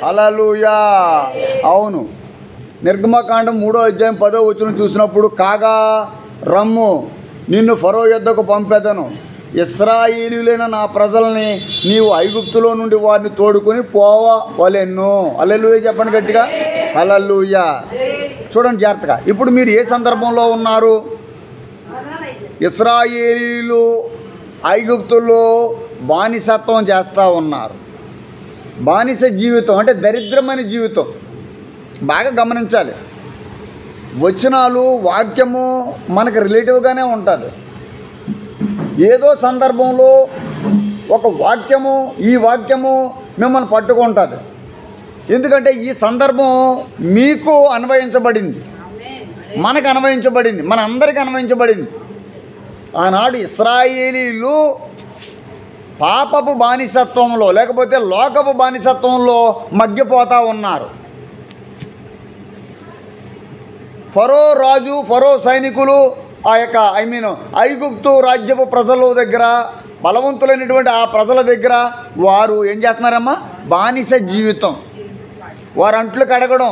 హల్లెలూయా. అవును, నిర్గమకాండం 3వ అధ్యాయం 10వ వచనం చూసినప్పుడు, కాగా రమ్ము, నిన్ను ఫరో యొద్దకు పంపెదను, ఇశ్రాయేలీయులైన నా ప్రజల్ని నీవు ఐగుప్తులో నుండి వారిని తోడుకొని పోవలెను. హల్లెలూయా చెప్పండి గట్టిగా, హల్లెలూయా. చూడండి జాగ్రత్తగా, ఇప్పుడు మీరు ఏ సందర్భంలో ఉన్నారు? ఇశ్రాయేలీయులు ఐగుప్తులో బానిసత్వం చేస్తూ ఉన్నారు. బానిస జీవితం అంటే దరిద్రమైన జీవితం. బాగా గమనించాలి, వచనాలు వాక్యము మనకు రిలేటివ్గానే ఉంటుంది. ఏదో సందర్భంలో ఒక వాక్యము, ఈ వాక్యము మిమ్మల్ని పట్టుకుంటుంది. ఎందుకంటే ఈ సందర్భం మీకు అన్వయించబడింది, మనకు అన్వయించబడింది, మన అందరికీ అన్వయించబడింది. ఆనాడు ఇశ్రాయేలీలు పాపపు బానిసత్వంలో లేకపోతే లోకపు బానిసత్వంలో మగ్గిపోతూ ఉన్నారు. ఫరో రాజు, ఫరో సైనికులు, ఆ యొక్క ఐగుప్తు రాజ్యపు ప్రజల దగ్గర, బలవంతులైనటువంటి ఆ ప్రజల దగ్గర వారు ఏం చేస్తున్నారమ్మా? బానిస జీవితం. వారి అంట్లు కడగడం,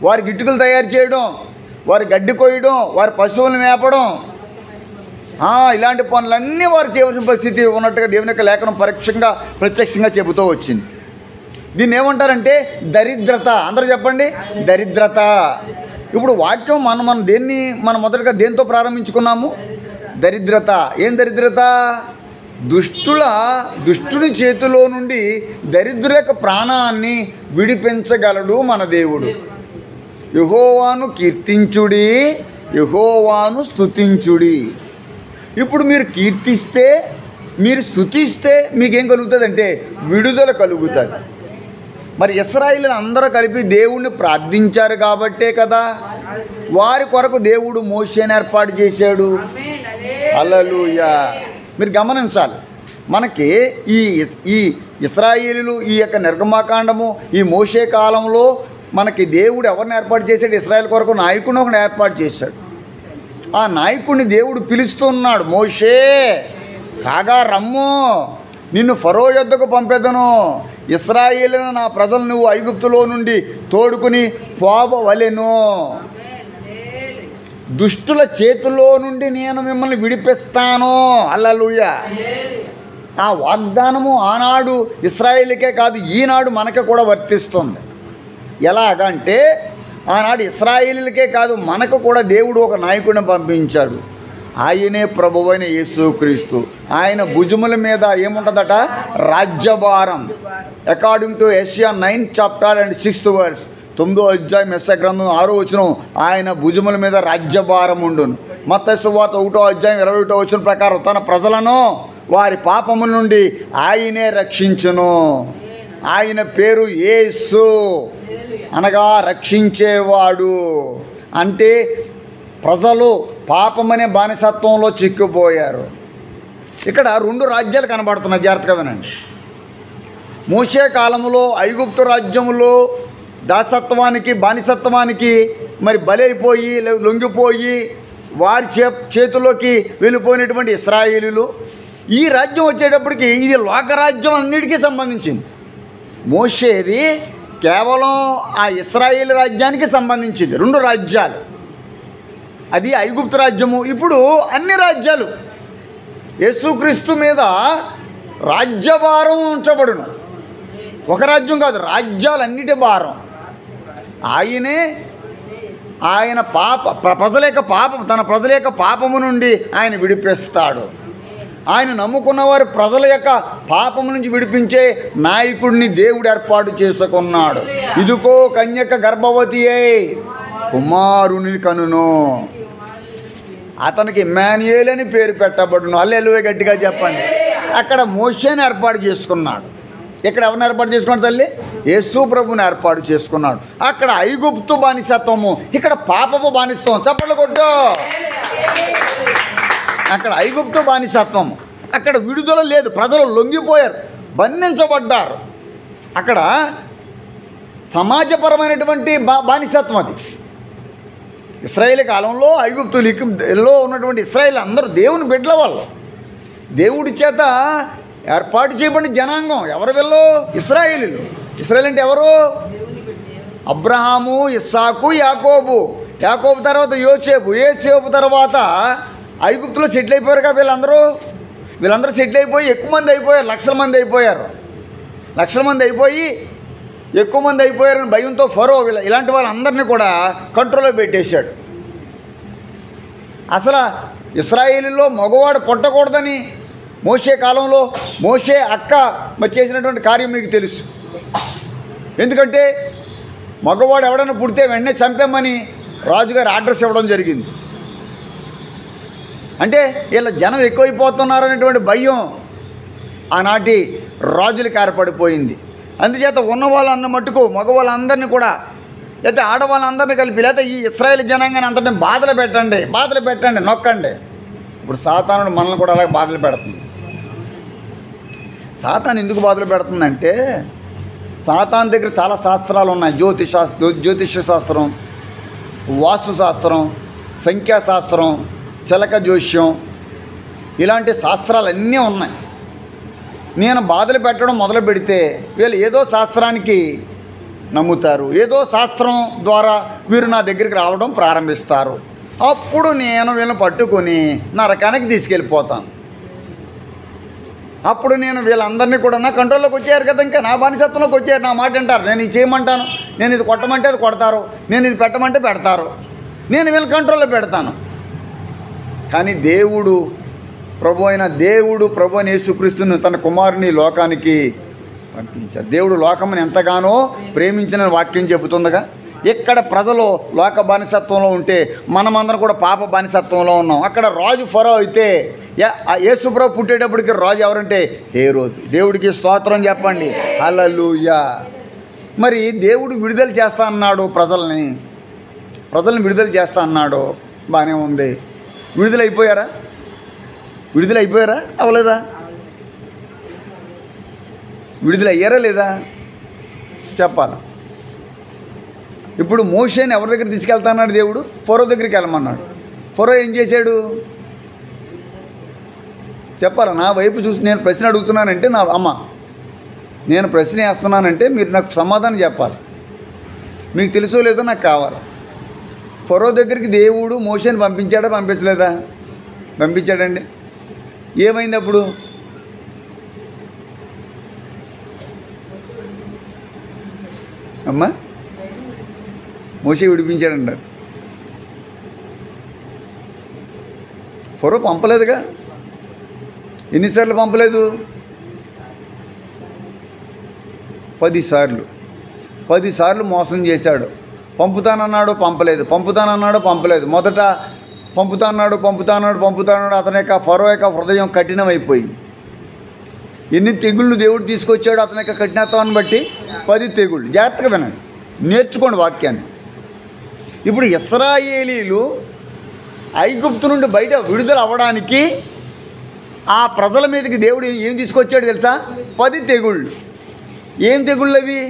వారి గిట్టుకలు తయారు చేయడం, వారి గడ్డి కొయ్యడం, వారి పశువులను మేపడం, ఇలాంటి పనులన్నీ వారు చేయవలసిన పరిస్థితి ఉన్నట్టుగా దేవుని యొక్క లేఖనం ప్రత్యక్షంగా చెబుతూ వచ్చింది. దీన్ని ఏమంటారంటే దరిద్రత. అందరూ చెప్పండి, దరిద్రత. ఇప్పుడు వాక్యం మనం మొదటగా దేంతో ప్రారంభించుకున్నాము? దరిద్రత. ఏం దరిద్రత? దుష్టుని చేతిలో నుండి దరిద్రుల యొక్క ప్రాణాన్ని విడిపించగలడు మన దేవుడు. యెహోవాను కీర్తించుడి, యెహోవాను స్తుతించుడి. ఇప్పుడు మీరు కీర్తిస్తే, మీరు స్తుతిస్తే మీకేం కలుగుతుందంటే విడుదల కలుగుతుంది. మరి ఇశ్రాయేలీయులు అందరూ కలిపి దేవుణ్ణి ప్రార్థించారు కాబట్టే కదా వారి కొరకు దేవుడు మోషేని ఏర్పాటు చేశాడు. హల్లెలూయా. మీరు గమనించాలి, మనకి ఈ ఇశ్రాయేలీయులు ఈ యొక్క నిర్గమకాండము, ఈ మోషే కాలంలో మనకి దేవుడు ఎవరిని ఏర్పాటు చేశాడు? ఇశ్రాయేల్ కొరకు నాయకుడిని ఒకటి ఏర్పాటు చేశాడు. ఆ నాయకుడిని దేవుడు పిలుస్తున్నాడు, మోషే కాగా రమ్ము, నిన్ను ఫరో యొద్దకు పంపెదను, ఇశ్రాయేలును నా ప్రజలు నువ్వు ఐగుప్తులో నుండి తోడుకుని పోవలెను, దుష్టుల చేతిలో నుండి నేను మిమ్మల్ని విడిపిస్తాను. హల్లెలూయా. ఆ వాగ్దానము ఆనాడు ఇశ్రాయేలుకే కాదు, ఈనాడు మనకి కూడా వర్తిస్తుంది. ఎలాగంటే ఆనాడు ఇశ్రాయేలీలకే కాదు, మనకు కూడా దేవుడు ఒక నాయకుడిని పంపించాడు. ఆయనే ప్రభువైన యేసుక్రీస్తు. ఆయన భుజముల మీద ఏముంటుందట? రాజ్యభారం. అకార్డింగ్ టు యెషయా 9th chapter and 6th verse, 9వ అధ్యాయం యెషయా గ్రంథం 6వ వచనం, ఆయన భుజముల మీద రాజ్యభారం ఉండును. మత్తయి సువార్త 1వ అధ్యాయం 21వ వచనం ప్రకారం తన ప్రజలను వారి పాపముల నుండి ఆయనే రక్షించును. ఆయన పేరు యేసు, అనగా రక్షించేవాడు. అంటే ప్రజలు పాపమనే బానిసత్వంలో చిక్కుపోయారు. ఇక్కడ 2 రాజ్యాలు కనబడుతున్నాయి, జాగ్రత్తగా వినండి. మోషే కాలంలో ఐగుప్తు రాజ్యములో దాసత్వానికి, బానిసత్వానికి మరి బలైపోయి, లొంగిపోయి వారి చేతుల్లోకి వెళ్ళిపోయినటువంటి ఇశ్రాయేలీయులు. ఈ రాజ్యం వచ్చేటప్పటికి ఇది లోకరాజ్యం అన్నిటికీ సంబంధించింది. మోషేది కేవలం ఆ ఇశ్రాయేలు రాజ్యానికి సంబంధించింది. 2 రాజ్యాలు, అది ఐగుప్తు రాజ్యము. ఇప్పుడు అన్ని రాజ్యాలు యేసుక్రీస్తు మీద రాజ్యభారం ఉంచబడును. ఒక రాజ్యం కాదు, రాజ్యాలన్నిటి భారం ఆయనే. ఆయన తన ప్రజల యొక్క పాపము నుండి ఆయన విడిపిస్తాడు. ఆయన నమ్ముకున్న వారి ప్రజల యొక్క పాపము నుంచి విడిపించే నాయకుడిని దేవుడు ఏర్పాటు చేసుకున్నాడు. ఇదిగో కన్యక గర్భవతి అయి కుమారుని కనును, అతనికి ఇమ్మానుయేల్ అని పేరు పెట్టబడును. హల్లెలూయా గట్టిగా చెప్పండి. అక్కడ మోషేని ఏర్పాటు చేసుకున్నాడు. ఇక్కడ ఎవరిని ఏర్పాటు చేసుకున్నాడు? తల్లి యేసు ప్రభుని ఏర్పాటు చేసుకున్నాడు. అక్కడ ఐగుప్తు బానిసత్వము, ఇక్కడ పాపపు బానిసత్వం. చప్పట్లు కొట్టు. అక్కడ ఐగుప్తు బానిసత్వము, అక్కడ విడుదల లేదు. ప్రజలు లొంగిపోయారు, బంధించబడ్డారు. అక్కడ సమాజపరమైనటువంటి బానిసత్వం అది. ఇశ్రాయేలు కాలంలో ఐగుప్తులో ఉన్నటువంటి ఇశ్రాయేలు అందరూ దేవుని బిడ్డల వాళ్ళు, దేవుడి చేత ఏర్పాటు చేయబడిన జనాంగం. ఎవరు వీళ్ళు? ఇశ్రాయేలీలు. ఇశ్రాయేల్ అంటే ఎవరు? అబ్రహాము, ఇస్సాకు, యాకోబు. యాకోబు తర్వాత యోసేపు. యోసేపు తర్వాత ఐగుప్తులో సెటిల్ అయిపోయారు కదా వీళ్ళందరూ సెటిల్ అయిపోయి ఎక్కువ మంది అయిపోయారు. లక్షల మంది అయిపోయారు. లక్షల మంది అయిపోయి ఎక్కువ మంది అయిపోయారని భయంతో ఫరో ఇలాంటి వాళ్ళందరినీ కూడా కంట్రోల్లో పెట్టేశాడు. అసలు ఇశ్రాయేలులో మగవాడు పుట్టకూడదని మోషే కాలంలో మోషే అక్క మరి చేసినటువంటి కార్యం మీకు తెలుసు. ఎందుకంటే మగవాడు ఎవడన్నా పుడితే వెంటనే చంపామని రాజుగారు ఆర్డర్స్ ఇవ్వడం జరిగింది. అంటే వీళ్ళ జనం ఎక్కువైపోతున్నారనేటువంటి భయం ఆనాటి రాజులకు ఏర్పడిపోయింది. అందుచేత ఉన్న వాళ్ళన్న మట్టుకు మగవాళ్ళందరినీ కూడా లేకపోతే ఆడవాళ్ళందరినీ కలిపి లేకపోతే ఈ ఇశ్రాయేల్ జనాంగాన్ని అంతటిని బాధలు పెట్టండి నొక్కండి. ఇప్పుడు సాతానుడు మనల్ని కూడా అలాగే బాధలు పెడుతుంది. సాతాను ఎందుకు బాధలు పెడుతుందంటే సాతాను దగ్గర చాలా శాస్త్రాలు ఉన్నాయి. జ్యోతిష శాస్త్రం, వాస్తు శాస్త్రం, సంఖ్యాశాస్త్రం, చిలక జోష్యం, ఇలాంటి శాస్త్రాలన్నీ ఉన్నాయి. నేను బాధలు పెట్టడం మొదలు పెడితే వీళ్ళు ఏదో శాస్త్రానికి నమ్ముతారు. ఏదో శాస్త్రం ద్వారా వీరు నా దగ్గరికి రావడం ప్రారంభిస్తారు. అప్పుడు నేను వీళ్ళని పట్టుకొని నరకానికి తీసుకెళ్ళిపోతాను. అప్పుడు నేను వీళ్ళందరినీ కూడా నా కంట్రోల్లోకి వచ్చారు కదా, ఇంకా నా బానిసత్వంలోకి వచ్చారు. నా మాట వింటారు. నేను ఇది చేయమంటాను, నేను ఇది కొట్టమంటే అది కొడతారు, నేను ఇది పెట్టమంటే పెడతారు, నేను వీళ్ళ కంట్రోల్లో పెడతాను. కానీ ప్రభు అయిన యేసుక్రీస్తుని తన కుమారుని లోకానికి పంపించారు. దేవుడు లోకముని ఎంతగానో ప్రేమించిన వాక్యం చెబుతుండగా ఇక్కడ ప్రజలు లోక బానిసత్వంలో ఉంటే మనమందరం కూడా పాప బానిసత్వంలో ఉన్నాం. అక్కడ రాజు ఫరో అయితే యేసుప్రభు పుట్టేటప్పటికి రాజు ఎవరంటే హేరోదు. దేవుడికి స్తోత్రం చెప్పండి, హల్లెలూయా. మరి దేవుడు విడుదల చేస్తా అన్నాడు, ప్రజల్ని విడుదల చేస్తా అన్నాడు. బాగానే ఉంది. విడుదలైపోయారా? అవలేదా? విడుదలయ్యారా లేదా చెప్పాలి. ఇప్పుడు మోషేని ఎవరి దగ్గర తీసుకెళ్తాన్నాడు దేవుడు? ఫరో దగ్గరికి వెళ్ళమన్నాడు. ఫరో ఏం చేశాడు చెప్పాలి. నా వైపు చూసి నేను ప్రశ్న అడుగుతున్నానంటే నేను ప్రశ్న వేస్తున్నానంటే మీరు నాకు సమాధానం చెప్పాలి. మీకు తెలుసో లేదో నాకు కావాలి. ఫరో దగ్గరికి దేవుడు మోషేని పంపించాడా పంపించలేదా? పంపించాడండి. ఏమైంది అప్పుడు? మోషే విడిపించాడంటారు. ఫరో పంపలేదుగా. ఎన్నిసార్లు పంపలేదు? 10 సార్లు. 10 సార్లు మోసం చేశాడు. పంపుతానన్నాడు, పంపలేదు. మొదట పంపుతాన్నాడు. అతని యొక్క ఫరో యొక్క హృదయం కఠినమైపోయింది. ఎన్ని తెగుళ్ళు దేవుడు తీసుకొచ్చాడు అతని యొక్క కఠినత్వాన్ని బట్టి? 10 తెగుళ్ళు. జాగ్రత్తగా వినండి, నేర్చుకోండి వాక్యాన్ని. ఇప్పుడు ఇశ్రాయేలీలు ఐగుప్తు నుండి బయట విడుదల అవ్వడానికి ఆ ప్రజల మీదకి దేవుడు ఏం తీసుకొచ్చాడు తెలుసా? 10 తెగుళ్ళు. ఏం తెగుళ్ళు అవి?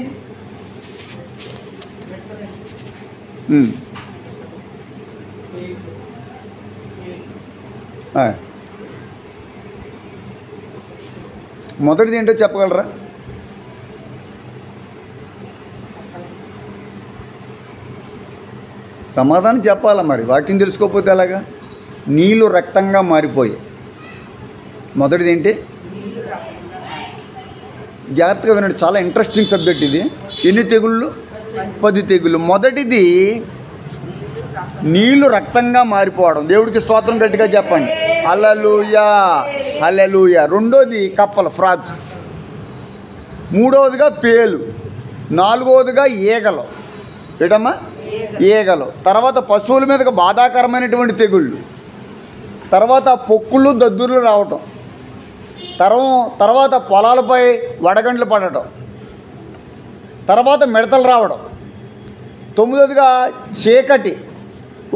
మొదటిది ఏంటో చెప్పగలరా? సమాధానం చెప్పాలా మరి, వాక్యం తెలుసుకోకపోతే ఎలాగా? నీళ్ళు రక్తంగా మారిపోయి. మొదటిది ఏంటి? జాగ్రత్తగా వినండి, చాలా ఇంట్రెస్టింగ్ సబ్జెక్ట్ ఇది. ఎన్ని తెగుళ్ళు? 10 తెగుళ్ళు. మొదటిది నీళ్లు రక్తంగా మారిపోవడం. దేవుడికి స్తోత్రం గట్టిగా చెప్పండి, హల్లెలూయా, హల్లెలూయా. రెండోది కప్పలు, ఫ్రాగ్స్. మూడవదిగా పేలు. నాలుగవదిగా ఈగలు. ఏటమ్మా? ఈగలు. తర్వాత పశువుల మీదకి బాధాకరమైనటువంటి తెగుళ్ళు. తర్వాత పొక్కులు దద్దుర్లు రావటం. తర్వాత పొలాలపై వడగండ్లు పడటం. తర్వాత మిడతలు రావడం. 9వదిగా చీకటి.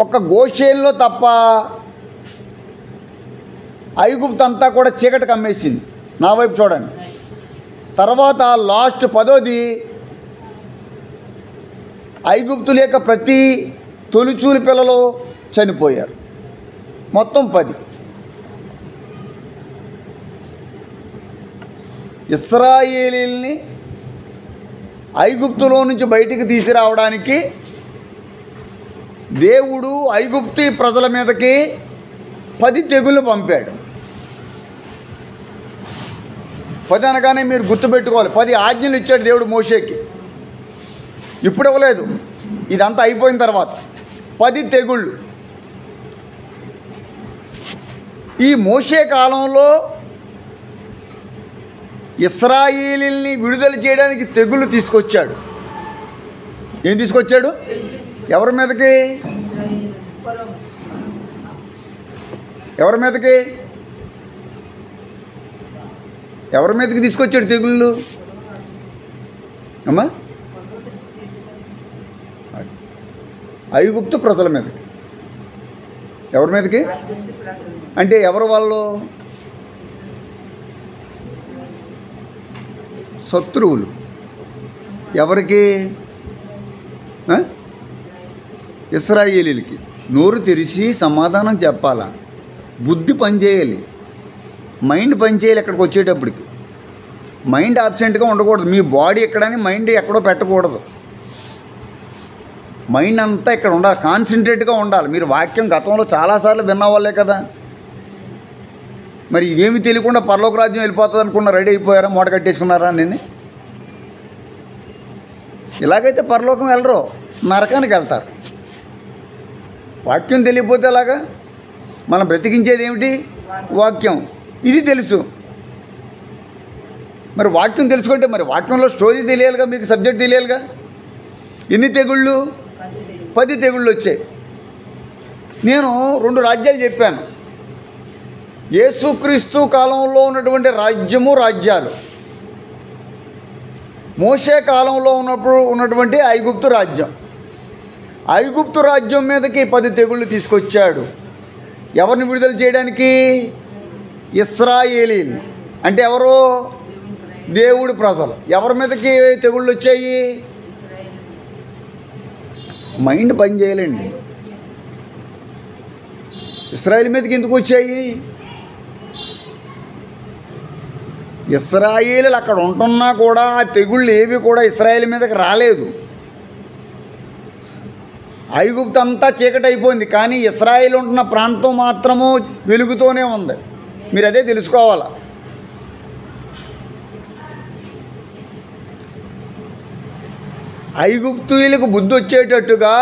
ఒక్క గోషేన్లో తప్ప ఐగుప్తు అంతా కూడా చీకటి కమ్మేసింది. నా వైపు చూడండి. తర్వాత లాస్ట్ 10వది ఐగుప్తుల యొక్క ప్రతి తొలిచూలి పిల్లలు చనిపోయారు. మొత్తం 10. ఇశ్రాయేలీల్ని ఐగుప్తులో నుంచి బయటికి తీసుకురావడానికి దేవుడు ఐగుప్తీ ప్రజల మీదకి 10 తెగుళ్ళు పంపాడు. 10 అనగానే మీరు గుర్తుపెట్టుకోవాలి, 10 ఆజ్ఞలు ఇచ్చాడు దేవుడు మోషేకి. ఇప్పుడు ఇవ్వలేదు, ఇదంతా అయిపోయిన తర్వాత 10 తెగుళ్ళు. ఈ మోషే కాలంలో ఇశ్రాయేలీల్ని విడుదల చేయడానికి తెగుళ్ళు తీసుకొచ్చాడు. ఏం తీసుకొచ్చాడు? ఎవరి మీదకి? ఎవరి మీదకి? ఎవరి మీదకి తీసుకొచ్చాడు తెగుళ్ళు? అమ్మా, ఐగుప్తు ప్రజల మీదకి. ఎవరి మీదకి అంటే ఎవరు వాళ్ళు? శత్రువులు. ఎవరికి? ఇశ్రాయేలీలకి. నోరు తెరిచి సమాధానం చెప్పాలా, బుద్ధి పనిచేయాలి, మైండ్ పనిచేయాలి. ఎక్కడికి వచ్చేటప్పటికి మైండ్ ఆబ్సెంట్గా ఉండకూడదు. మీ బాడీ ఎక్కడని మైండ్ ఎక్కడో పెట్టకూడదు. మైండ్ అంతా ఇక్కడ ఉండాలి, కాన్సన్ట్రేట్గా ఉండాలి. మీరు వాక్యం గతంలో చాలాసార్లు విన్నవాళ్ళే కదా, మరి ఇవేమి తెలియకుండా పరలోక రాజ్యం వెళ్ళిపోతుంది అనుకున్న రెడీ అయిపోయారా? మూట కట్టేసుకున్నారా? నేను ఇలాగైతే పరలోకం వెళ్ళరు, నరకానికి వెళ్తారు. వాక్యం తెలియకపోతే అలాగా? మనం బ్రతికించేది ఏమిటి? వాక్యం. ఇది తెలుసు. మరి వాక్యం తెలుసుకుంటే మరి వాక్యంలో స్టోరీ తెలియాలిగా, మీకు సబ్జెక్ట్ తెలియాలిగా. ఎన్ని తెగుళ్ళు? 10 తెగుళ్ళు వచ్చాయి. నేను 2 రాజ్యాలు చెప్పాను. యేసుక్రీస్తు కాలంలో ఉన్నటువంటి రాజ్యాలు, మోషే కాలంలో ఉన్నటువంటి ఐగుప్తు రాజ్యం. ఐగుప్తు రాజ్యం మీదకి 10 తెగుళ్ళు తీసుకొచ్చాడు. ఎవరిని విడుదల చేయడానికి? ఇశ్రాయేలీలు. అంటే ఎవరు? దేవుడి ప్రజలు. ఎవరి మీదకి తెగుళ్ళు వచ్చాయి? మైండ్ పని చేయాలండి. ఇశ్రాయేల్ మీదకి ఎందుకు వచ్చాయి? ఇశ్రాయేలీలు అక్కడ ఉంటున్నా కూడా ఆ తెగుళ్ళు ఏవి కూడా ఇశ్రాయేల్ మీదకి రాలేదు. ఐగుప్తు అంతా చీకటి అయిపోయింది, కానీ ఇశ్రాయేల్ ఉంటున్న ప్రాంతం మాత్రము వెలుగుతూనే ఉంది. మీరు అదే తెలుసుకోవాలా. ఐగుప్తీయులకు బుద్ధి వచ్చేటట్టుగా,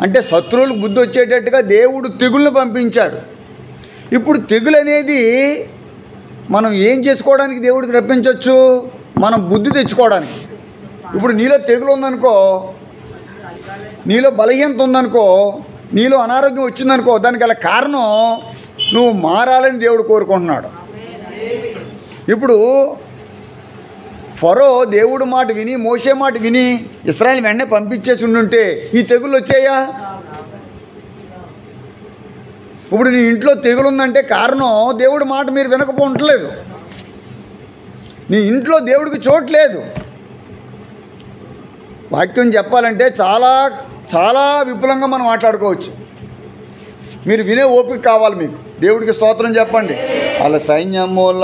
అంటే శత్రువులకు బుద్ధి వచ్చేటట్టుగా దేవుడు తెగుళ్ళను పంపించాడు. ఇప్పుడు తెగులు అనేది మనం ఏం చేసుకోవడానికి దేవుడికి రప్పించవచ్చు? మనం బుద్ధి తెచ్చుకోవడానికి. ఇప్పుడు నీలో తెగులు ఉందనుకో, నీలో బలహీనత ఉందనుకో, నీలో అనారోగ్యం వచ్చిందనుకో, దానికి గల కారణం నువ్వు మారాలని దేవుడు కోరుకుంటున్నాడు. ఇప్పుడు ఫరో దేవుడు మాట విని, మోషే మాట విని ఇశ్రాయేల్ వెంటనే పంపించేసి ఉండుంటే ఈ తెగులు వచ్చాయా? ఇప్పుడు నీ ఇంట్లో తెగులు ఉందంటే కారణం దేవుడి మాట మీరు వినకపోవట్లేదు. నీ ఇంట్లో దేవుడికి చోట్లేదు. వాక్యం చెప్పాలంటే చాలా చాలా విపులంగా మనం మాట్లాడుకోవచ్చు. మీరు వినే ఓపిక కావాలి మీకు. దేవుడికి స్తోత్రం చెప్పండి. వాళ్ళ సైన్యముల